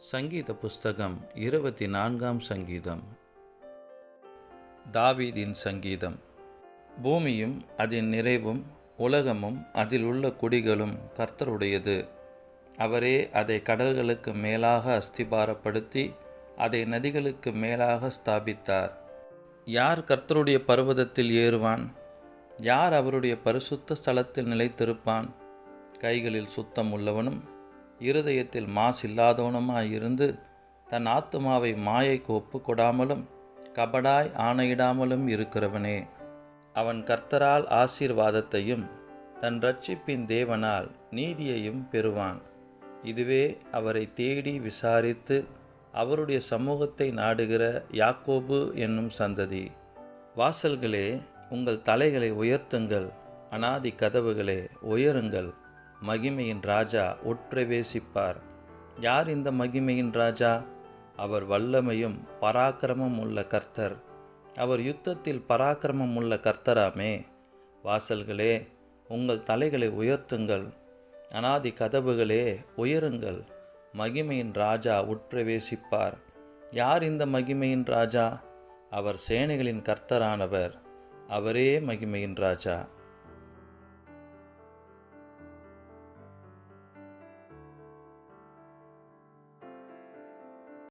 சங்கீத புஸ்தகம் 24ஆம் சங்கீதம். தாவீதின் சங்கீதம். பூமியும் அதன் நிறைவும் உலகமும் அதில் உள்ள குடிகளும் கர்த்தருடையது. அவரே அதை கடல்களுக்கு மேலாக அஸ்திபாரப்படுத்தி அதை நதிகளுக்கு மேலாக ஸ்தாபித்தார். யார் கர்த்தருடைய பர்வதத்தில் ஏறுவான்? யார் அவருடைய பரிசுத்த ஸ்தலத்தில் நிலைத்திருப்பான்? கைகளில் சுத்தம் உள்ளவனும் இருதயத்தில் மாசில்லாதவனுமாயிருந்து தன் ஆத்துமாவை மாயைக்கு ஒப்புக்கொடாமலும் கபடாய் ஆணையிடாமலும் இருக்கிறவனே. அவன் கர்த்தரால் ஆசீர்வாதத்தையும் தன் இரட்சிப்பின் தேவனால் நீதியையும் பெறுவான். இதுவே அவரை தேடி விசாரித்து அவருடைய சமூகத்தை நாடுகிற யாக்கோபு என்னும் சந்ததி. வாசல்களே, உங்கள் தலைகளை உயர்த்துங்கள். அநாதி கதவுகளே, உயருங்கள். மகிமையின் ராஜா உட்பிரவேசிப்பார். யார் இந்த மகிமையின் ராஜா? அவர் வல்லமையும் பராக்கிரமும் உள்ள கர்த்தர். அவர் யுத்தத்தில் பராக்கிரமம் உள்ள கர்த்தராமே. வாசல்களே, உங்கள் தலைகளை உயர்த்துங்கள். அநாதி கதவுகளே, உயருங்கள். மகிமையின் ராஜா உட்பிரவேசிப்பார். யார் இந்த மகிமையின் ராஜா? அவர் சேனைகளின் கர்த்தரானவர். அவரே மகிமையின் ராஜா.